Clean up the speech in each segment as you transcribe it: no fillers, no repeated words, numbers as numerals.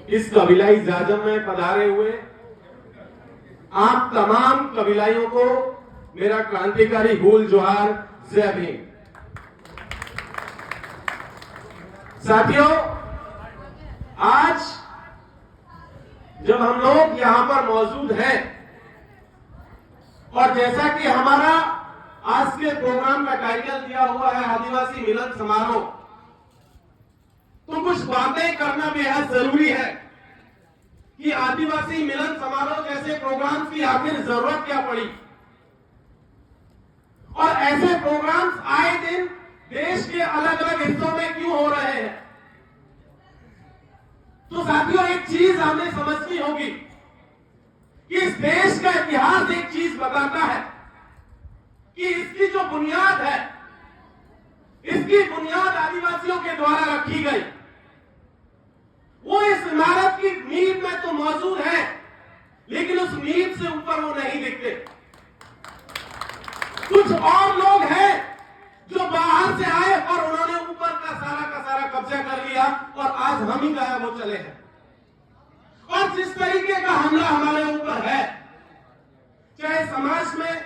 इस कबीलाई जाजम में पधारे हुए आप तमाम कबीलाइयों को मेरा क्रांतिकारी हुल जोहार, जय भीम। साथियों, आज जब हम लोग यहां पर मौजूद हैं और जैसा कि हमारा आज के प्रोग्राम का टाइटल दिया हुआ है आदिवासी मिलन समारोह, तो कुछ बातें करना बेहद जरूरी है कि आदिवासी मिलन समारोह जैसे प्रोग्राम्स की आखिर जरूरत क्या पड़ी और ऐसे प्रोग्राम्स आए दिन देश के अलग अलग हिस्सों में क्यों हो रहे हैं। तो साथियों, एक चीज हमें समझनी होगी कि इस देश का इतिहास एक चीज बताता है कि इसकी जो बुनियाद है, इसकी बुनियाद आदिवासियों के द्वारा रखी गई। वो इस इमारत की नींव में तो मौजूद है, लेकिन उस नींव से ऊपर वो नहीं दिखते। कुछ और लोग हैं जो बाहर से आए और उन्होंने ऊपर का सारा कब्जा कर लिया और आज हम ही गायब हो चले हैं। और जिस तरीके का हमला हमारे ऊपर है, चाहे समाज में,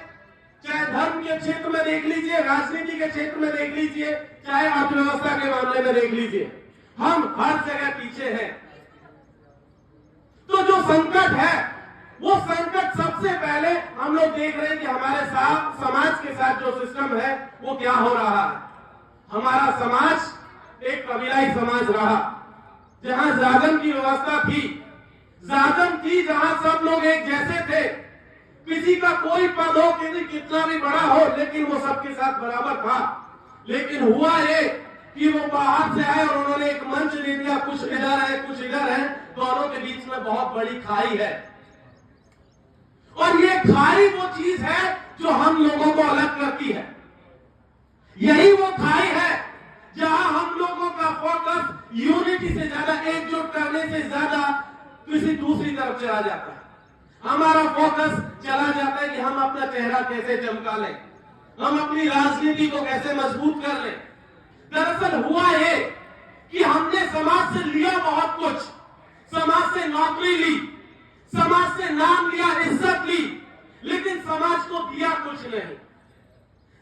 चाहे धर्म के क्षेत्र में देख लीजिए, राजनीति के क्षेत्र में देख लीजिए, चाहे अर्थव्यवस्था के मामले में देख लीजिए, हम हर जगह पीछे हैं। तो जो संकट है, वो संकट सबसे पहले हम लोग देख रहे हैं कि हमारे साथ समाज के साथ जो सिस्टम है वो क्या हो रहा है। हमारा समाज एक कबीलाई समाज रहा, जहां जागम की व्यवस्था थी, जागम थी जहां सब लोग एक जैसे थे, किसी का कोई पद हो, कितना भी बड़ा हो, लेकिन वो सबके साथ बराबर था। लेकिन हुआ ये कि वो बाहर से आए और उन्होंने एक मंच दे दिया, कुछ इधर है कुछ इधर है, दोनों के बीच में बहुत बड़ी खाई है। और ये खाई वो चीज है जो हम लोगों को अलग करती है। यही वो खाई है जहां हम लोगों का फोकस यूनिटी से ज्यादा, एकजुट करने से ज्यादा किसी दूसरी तरफ चला जाता है। हमारा फोकस चला जाता है कि हम अपना चेहरा कैसे चमका लें, हम अपनी राजनीति को कैसे मजबूत कर लें। दरअसल हुआ ये कि हमने समाज से लिया बहुत कुछ, समाज से नौकरी ली, समाज से नाम लिया, इज्जत ली, लेकिन समाज को दिया कुछ नहीं।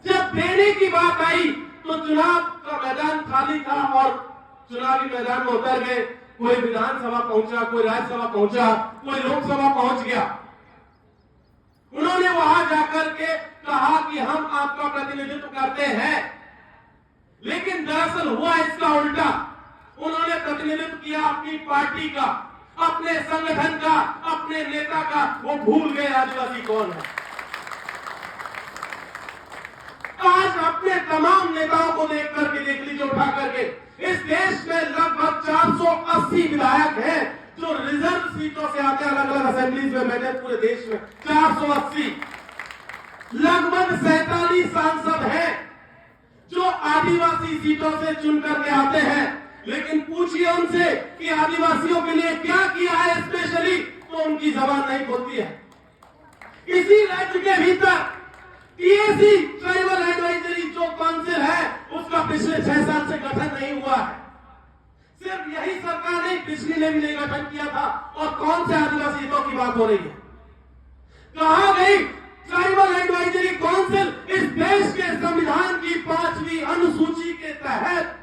जब देने की बात आई तो चुनाव का मैदान खाली था और चुनावी मैदान में उतर गए। कोई विधानसभा पहुंचा, कोई राज्यसभा पहुंचा, कोई लोकसभा पहुंच गया। उन्होंने वहां जाकर के कहा कि हम आपका प्रतिनिधित्व करते हैं, लेकिन दरअसल हुआ इसका उल्टा। उन्होंने प्रतिनिधित्व किया अपनी पार्टी का, अपने संगठन का, अपने नेता का। वो भूल गए आदिवासी कौन है। आज अपने तमाम नेताओं को देख करके, देख लीजिए उठा करके, इस देश में लगभग 480 विधायक हैं जो रिजर्व सीटों से आते हैं, अलग अलग असेंबलीज में बैठे पूरे देश में 480। लगभग 47 सांसद हैं जो आदिवासी सीटों से चुन करके आते हैं। लेकिन पूछिए उनसे कि आदिवासियों के लिए क्या किया है स्पेशली, तो उनकी जबान नहीं खुलती है। इसी राज्य के भीतर टीएसी ट्राइबल एडवाइजरी जो काउंसिल है, उसका पिछले 6 साल से गठन नहीं हुआ है। सिर्फ यही सरकार नहीं, पिछली ने भी नहीं गठन किया था। और कौन से आदिवासी हितों की बात हो रही है? कहां गई ट्राइबल एडवाइजरी काउंसिल? इस देश के संविधान की 5वीं अनुसूची के तहत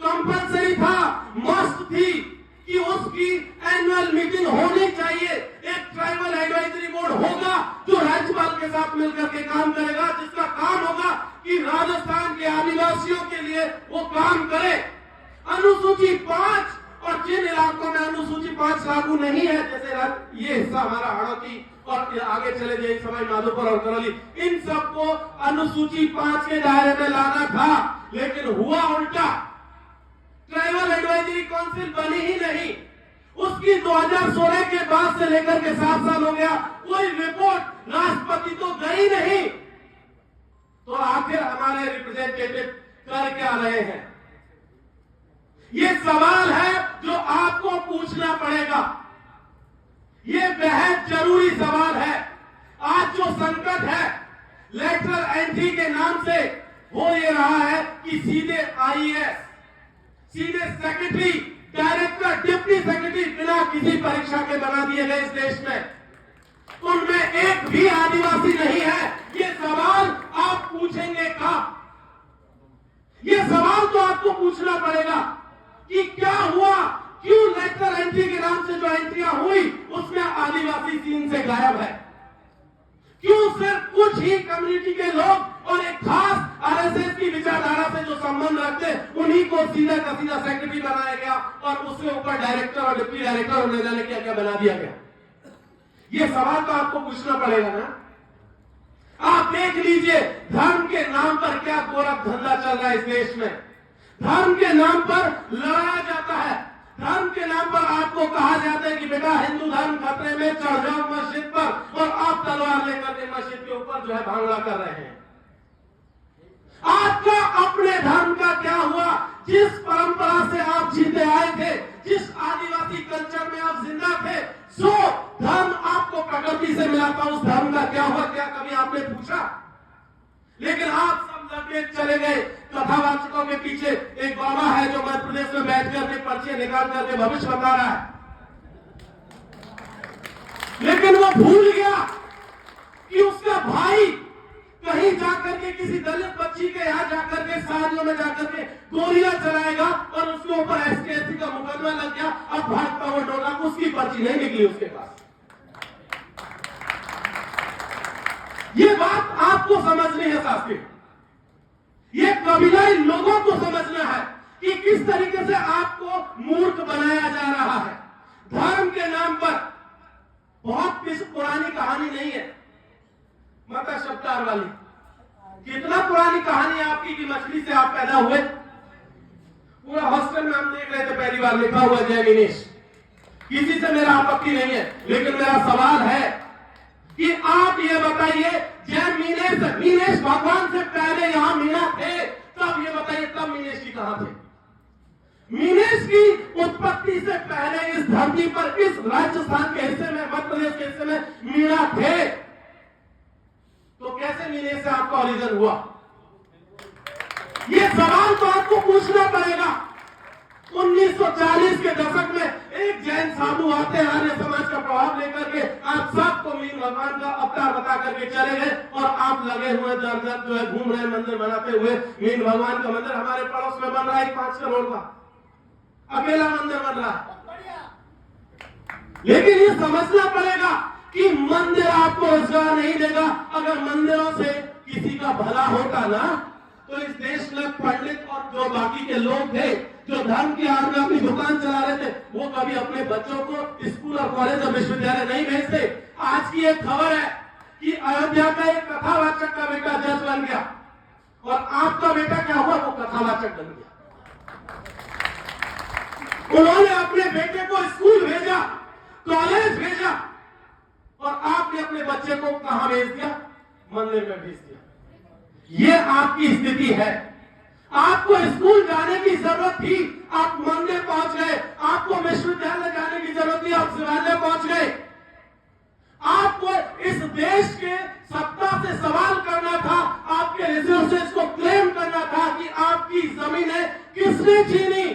कंपल्सरी था, मस्ट थी कि उसकी एनुअल मीटिंग होनी चाहिए। एक ट्राइबल एडवाइजरी बोर्ड होगा जो राज्यपाल के साथ मिलकर के काम करेगा, जिसका काम होगा कि राजस्थान के आदिवासियों के लिए वो काम करे। अनुसूची 5, और जिन इलाकों में अनुसूची 5 लागू नहीं है, जैसे ये हिस्सा हमारा हड़ौती और आगे चले जाए सवाई माधोपुर और करौली, इन सबको अनुसूची 5 के दायरे में लाना था। लेकिन हुआ उल्टा, ट्राइबल एडवाइजरी काउंसिल बनी ही नहीं। उसकी 2016 के बाद से लेकर के 7 साल हो गया, कोई रिपोर्ट राष्ट्रपति तो गई नहीं। तो आखिर हमारे रिप्रेजेंटेटिव कर क्या रहे हैं? ये सवाल है जो आपको पूछना पड़ेगा। ये बेहद जरूरी सवाल है। आज जो संकट है लेटरल एंट्री के नाम से हो ये रहा है कि सीधे आईएएस, सीधे सेक्रेटरी, डायरेक्टर, डिप्टी सेक्रेटरी बिना किसी परीक्षा के बना दिए गए इस देश में, उनमें एक भी आदिवासी नहीं है। ये सवाल आप पूछेंगे कब? ये सवाल तो आपको पूछना पड़ेगा कि क्या हुआ, क्यों लेटर एंट्री के नाम से जो एंट्रियां हुई उसमें आदिवासी सीन से गायब है? क्यों सिर्फ कुछ ही कम्युनिटी के लोग और एक खास आरएसएस की विचारधारा से जो संबंध रखते उन्हीं को सीधा का सीधा सेक्रेटरी बनाया गया और उसके ऊपर डायरेक्टर और डिप्टी डायरेक्टर और न जाने क्या क्या बना दिया गया? ये सवाल तो आपको पूछना पड़ेगा ना। आप देख लीजिए धर्म के नाम पर क्या गोरख धंधा चल रहा है इस देश में। धर्म के नाम पर लड़ाया जाता है, धर्म के नाम पर आपको कहा जाता है कि बेटा हिंदू धर्म खतरे में, चढ़ जाओ मस्जिद पर, और आप तलवार लेकर के मस्जिद के ऊपर जो है भांगड़ा कर रहे हैं। आपका अपने धर्म का क्या हुआ? जिस परंपरा से आप जीते आए थे, जिस आदिवासी कल्चर में आप जिंदा थे, जो धर्म आपको प्रकृति से मिला था, उस धर्म का क्या हुआ? क्या कभी आपने पूछा? लेकिन आप सब लगे चले गए कथावाचकों के पीछे। एक बाबा है जो मध्य प्रदेश में बैठ करके पर्चे निकाल करके भविष्य बता रहा है, लेकिन वो भूल गया कि उसका भाई कहीं जाकर के किसी दलित बच्ची के यहाँ जाकर के शादियों में जाकर के गोलियां चलाएगा और उसके ऊपर एसकेएससी का मुकदमा लग गया। अब भागता हुआ डोला, उसकी पर्ची नहीं निकली उसके पास। ये बात आपको समझनी है साथी, ये कबीलाई लोगों को समझना है कि किस तरीके से आपको मूर्ख बनाया जा रहा है धर्म के नाम पर। बहुत पुरानी कहानी नहीं है माता शब्दार वाली। कितना पुरानी कहानी है आपकी कि मछली से आप पैदा हुए। पूरा हॉस्टल में हम देख रहे थे पहली बार लिखा हुआ जय मीनेश। किसी से मेरा आपत्ति नहीं है, लेकिन मेरा सवाल है कि आप ये बताइए जय मीनेश भगवान से पहले यहां मीना थे, तब ये बताइए तब मीनेश जी कहां थे? मीनेश की उत्पत्ति से पहले इस धरती पर, इस राजस्थान के हिस्से में, मध्य प्रदेश के हिस्से में मीना थे, तो कैसे मीनेश से आपका ओरिजिन हुआ? ये सवाल तो आपको पूछना पड़ेगा। 1940 के दशक में एक जैन साधु आते हैं आर्य समाज का प्रभाव लेकर के, आप सबको मीन भगवान का अवतार बता करके चले गए और आप लगे हुए दर जो है घूम रहे मंदिर बनाते हुए। मीन भगवान का मंदिर हमारे पड़ोस में बन रहा है 5 करोड़ का, अकेला मंदिर बन रहा है। लेकिन ये समझना पड़ेगा कि मंदिर आपको रोजगार नहीं देगा। अगर मंदिरों से किसी का भला होता ना, तो इस देश में पंडित और जो बाकी के लोग थे जो धर्म की आड़ में अपनी दुकान चला रहे थे, वो कभी अपने बच्चों को स्कूल और कॉलेज और विश्वविद्यालय नहीं भेजते। आज की एक खबर है कि अयोध्या का एक कथावाचक का बेटा जज बन गया, और आपका बेटा क्या हुआ? वो कथावाचक बन गया। उन्होंने अपने बेटे को स्कूल भेजा, कॉलेज भेजा, और आपने अपने बच्चे को कहां भेज दिया? मंदिर में भेज दिया। ये आपकी स्थिति है। आपको स्कूल जाने की जरूरत थी, आप मंदिर पहुंच गए। आपको विश्वविद्यालय जाने की जरूरत थी, आप शिवालय पहुंच गए। आपको इस देश के सत्ता से सवाल करना था, आपके रिसोर्सेज को क्लेम करना था कि आपकी जमीनें किसने छीनी।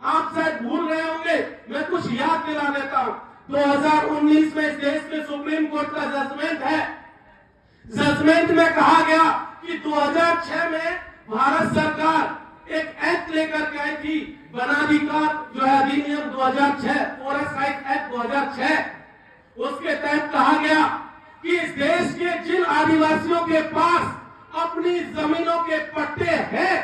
आप शायद भूल रहे होंगे, मैं कुछ याद दिला देता हूं। 2019 में इस देश में सुप्रीम कोर्ट का जजमेंट है। जजमेंट में कहा गया कि 2006 में भारत सरकार एक एक्ट लेकर के आई थी, वनाधिकार जो है अधिनियम 2006, फॉरेस्ट राइट एक्ट 2006। उसके तहत कहा गया कि इस देश के जिन आदिवासियों के पास अपनी जमीनों के पट्टे हैं,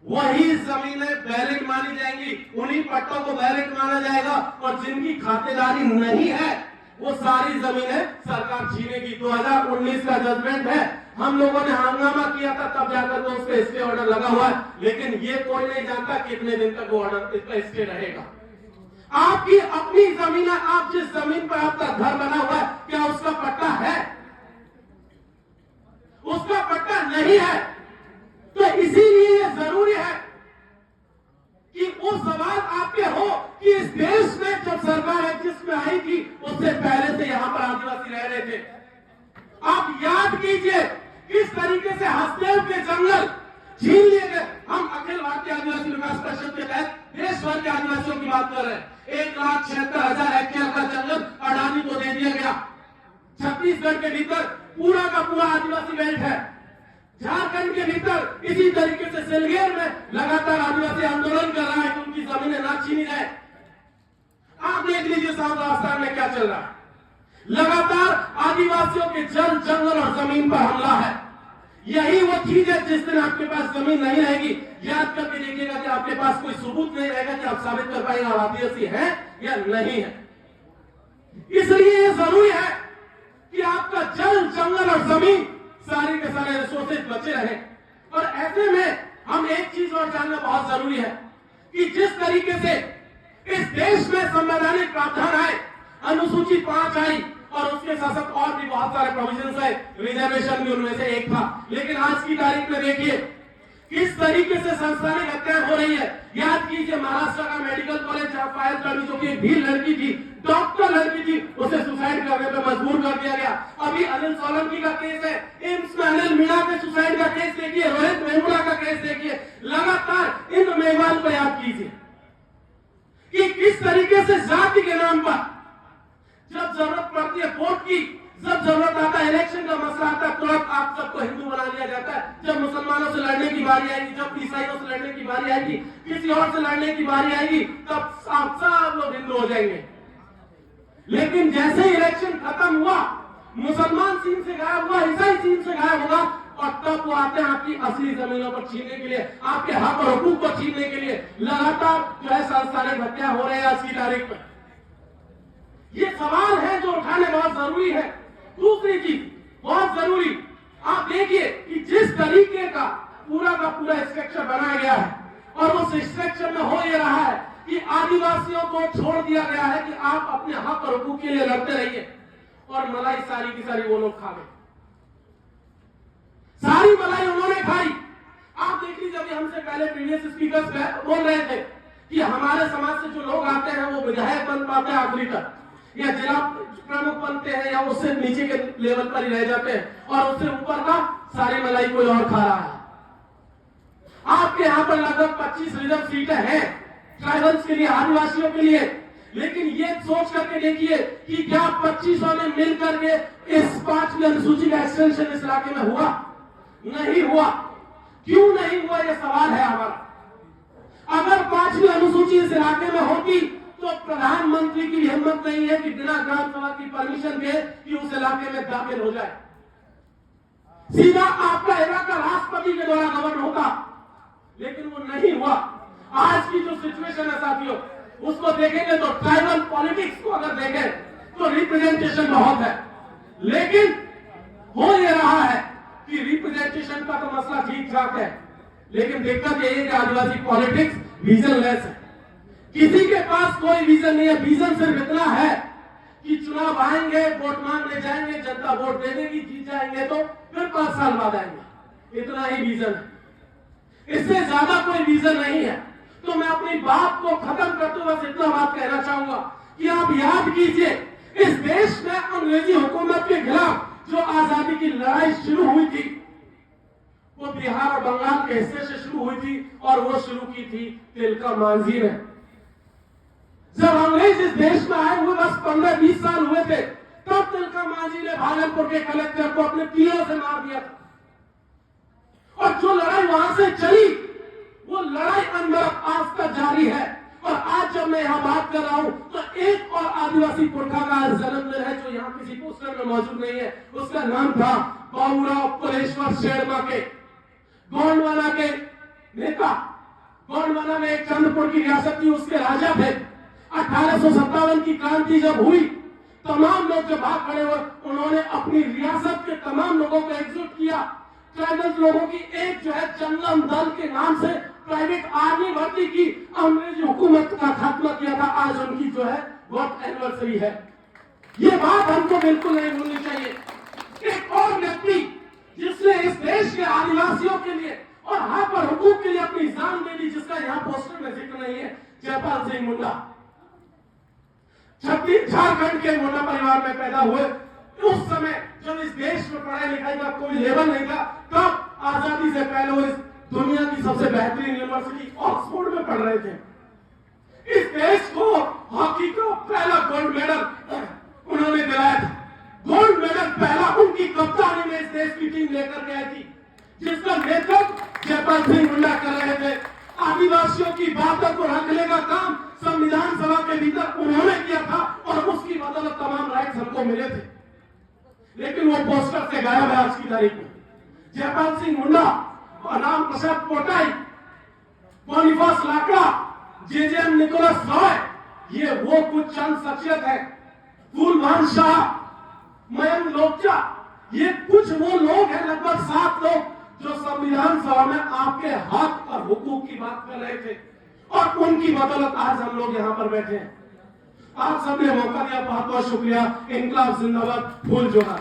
वही जमीनें वैलिड मानी जाएंगी, उन्हीं पट्टों को वैलिड माना जाएगा, और जिनकी खातेदारी नहीं है वो सारी जमीनें सरकार छीनेगी। 2019 का जजमेंट है। हम लोगों ने हंगामा किया था, तब जाकर तो उसका स्टे ऑर्डर लगा हुआ है, लेकिन ये कोई नहीं जानता कितने दिन तक वो ऑर्डर इसका स्टे रहेगा। आपकी अपनी जमीन है, आप जिस जमीन पर आपका घर बना हुआ है, क्या उसका पट्टा है? उसका पट्टा नहीं है। तो इसीलिए ये जरूरी है कि वो सवाल आपके हो कि इस देश में जो सरकार है जिसमें आई थी, उससे पहले से यहां पर आदिवासी रह रहे थे। आप याद कीजिए किस तरीके से हसदेव के जंगल छीन लिए गए। हम अखिल भारतीय आदिवासी विकास परिषद के तहत देश देश भर के आदिवासियों की बात कर रहे हैं। 1,76,000 हेक्टेयर का जंगल अडानी को दे दिया गया। छत्तीसगढ़ के भीतर पूरा का पूरा आदिवासी बेल्ट है। झारखंड के भीतर इसी तरीके से सिलगेर में लगातार आदिवासी आंदोलन कर रहा है कि उनकी जमीनें ना छीनी जाए। आप देख लीजिए साउथ राजस्थान में क्या चल रहा है। लगातार आदिवासियों के जल, जंगल और जमीन पर हमला है। यही वो चीज है जिस दिन आपके पास जमीन नहीं रहेगी, याद करके देखिएगा कि आपके पास कोई सबूत नहीं रहेगा कि आप साबित कर पाएंगे आप आदिवासी है या नहीं है। इसलिए ये जरूरी है कि आपका जल, जंगल और जमीन सारे के सारे रिसोर्सेज बचे रहे। और ऐसे में हम एक चीज और जानना बहुत जरूरी है कि जिस तरीके से इस देश में संवैधानिक प्रावधान आए, अनुसूची 5 आई और उसके साथ साथ और भी बहुत सारे प्रोविजंस है, रिजर्वेशन भी उनमें से एक था। लेकिन आज की तारीख में देखिए किस तरीके से संस्थानिक हत्याएं हो रही है। याद कीजिए महाराष्ट्र का मेडिकल कॉलेज जहां फायर कर्मी जो कि भी लड़की थी, डॉक्टर लड़की थी, उसे सुसाइड करने पर मजबूर कर दिया गया। अभी अनिल सोलंकी का केस है, एम्स में अनिल मीणा के सुसाइड का केस देखिए, रोहित वेमुला का केस देखिए। लगातार इन मेघवाल को याद कीजिए कि किस तरीके से जाति के नाम पर जब जरूरत पड़ती है वोट की, जब जरूरत आता है इलेक्शन का मसला आता है, तुरंत आप सबको हिंदू बना लिया जाता है। जब मुसलमानों से लड़ने की बारी आएगी, जब ईसाइयों से लड़ने की बारी आएगी, किसी और से लड़ने की बारी आएगी, तब सब लोग हिंदू हो जाएंगे। लेकिन जैसे ही इलेक्शन खत्म हुआ, मुसलमान सीन से गायब हुआ, ईसाई सीन से गायब हुआ, और तब वो आते हैं आपकी असली जमीनों पर छीनने के लिए, आपके हक और हुकूक को छीनने के लिए। लगातार जो है संस्थानिक हत्या हो रहे हैं आज की तारीख में। ये सवाल है जो उठाने बहुत जरूरी है। दूसरी चीज बहुत जरूरी, आप देखिए कि जिस तरीके का पूरा स्ट्रक्चर बनाया गया है और उस स्ट्रक्चर में हो ये रहा है कि आदिवासियों को छोड़ दिया गया है कि आप अपने हक और हुकूक के लिए लड़ते रहिए, और मलाई सारी की सारी वो लोग खा गए। सारी मलाई उन्होंने खाई। आप देख लीजिए, अभी हमसे पहले प्रीवियस स्पीकर्स बोल रहे थे कि हमारे समाज से जो लोग आते हैं वो विधायक बन पाते हैं आखिरी तक, या जिला प्रमुख बनते हैं, या उससे नीचे के लेवल पर ही रह जाते हैं, और उससे ऊपर का सारी मलाई कोई और खा रहा है। आपके यहाँ पर लगभग 25 रिजर्व सीटें हैं ट्राइबल्स के लिए, आदिवासियों के लिए। लेकिन ये सोच करके देखिए कि क्या 2500 ने मिलकर के इस 5वीं अनुसूची का एक्सटेंशन इस इलाके में हुआ? नहीं हुआ। क्यों नहीं हुआ, यह सवाल है हमारा। अगर 5वीं अनुसूची इस इलाके में होती तो प्रधानमंत्री की हिम्मत नहीं है कि बिना ग्राम सभा की परमिशन के कि उस इलाके में दाखिल हो जाए। सीधा आपका इलाका राष्ट्रपति के द्वारा गवर्न होता, लेकिन वो नहीं हुआ। आज की जो सिचुएशन है साथियों, उसको देखेंगे तो ट्राइबल पॉलिटिक्स को अगर देखें तो रिप्रेजेंटेशन बहुत है, लेकिन हो ये रहा है कि रिप्रेजेंटेशन का तो मसला ठीक ठाक है, लेकिन दिक्कत यही है कि आदिवासी पॉलिटिक्स विजनलेस है। किसी के पास कोई विजन नहीं है। विजन सिर्फ इतना है कि चुनाव आएंगे, वोट मांगने जाएंगे, जनता वोट दे देगी, जीत जाएंगे तो फिर 5 साल बाद आएंगे, इतना ही विजन है। इससे ज्यादा कोई विजन नहीं है। तो मैं अपनी बात को खत्म करते हुए बस इतना बात कहना चाहूंगा कि आप याद कीजिए, इस देश में अंग्रेजी हुकूमत के खिलाफ जो आजादी की लड़ाई शुरू हुई थी वो बिहार और बंगाल के हिस्से से शुरू हुई थी, और वो शुरू की थी तिलका मांझी ने। जब अंग्रेज इस देश में आए हुए बस 15-20 साल हुए थे, तब तिलका मांझी ने भागलपुर के कलेक्टर को अपने तीरों से मार दिया था। और जो लड़ाई वहां से चली, वो लड़ाई अंदर आज तक जारी है। और आज जब मैं यहाँ बात कर रहा हूं तो एक और आदिवासी पुरखा का जन्मदिन है जो यहाँ किसी पोस्टर में मौजूद नहीं है। उसका नाम था बाबूराव पुलेश्वर शेरमा के, गोंडवाना के नेता। गोंडवाना में एक चंद्रपुर की रियासत थी, उसके राजा थे। 1857 की क्रांति जब हुई, तमाम लोग जब भाग खड़े हुए, उन्होंने अपनी रियासत के तमाम लोगों को एकजुट किया। ट्राइबल लोगों की एक जो है जंगम दल के नाम से प्राइवेट आर्मी भर्ती की, अंग्रेजी हुकूमत का खात्मा किया था। आज उनकी जो है बर्थ एनिवर्सरी है। ये बात हमको बिल्कुल नहीं भूलनी चाहिए। एक और व्यक्ति जिसने इस देश के आदिवासियों के लिए और हक और हुकूक के लिए अपनी जान दे दी, जिसका यहाँ पोस्टर में जिक्र नहीं है, जयपाल सिंह मुंडा। झारखंड के मुंडा परिवार में पैदा हुए। उस समय जब इस देश में पढ़ाई लिखाई का कोई लेवल नहीं था, तब आजादी से पहले वो इस दुनिया की सबसे बेहतरीन यूनिवर्सिटी ऑक्सफोर्ड में पढ़ रहे थे। इस देश को हॉकी का पहला गोल्ड मेडल उन्होंने दिलाया था। गोल्ड मेडल पहला उनकी कप्तानी में इस देश की टीम लेकर के आई थी, जिसका नेतृत्व जयपाल सिंह मुंडा कर रहे थे। आदिवासियों की बातों को रखने का काम संविधान सभा के भीतर उन्होंने किया था और उसकी बदौलत तमाम राइट्स हमको मिले थे, लेकिन वो पोस्टर से गायब है आज की तारीख में। जयपाल सिंह मुंडा, राम प्रसाद पोटाई, बोनीफास लाकड़ा, जेजेएम निकोलस रॉय, ये वो कुछ चंद शख्सियत है। फूलभान शाह, मयंक लोकचा, ये कुछ वो लोग हैं, लगभग 7 लोग जो संविधान सभा में आपके हक और हुकूक की बात कर रहे थे, और उनकी बदौलत आज हम लोग यहाँ पर बैठे हैं। आप सबने मौका दिया, बहुत बहुत शुक्रिया। इनकलाब जिंदाबाद, फूल जोड़ा।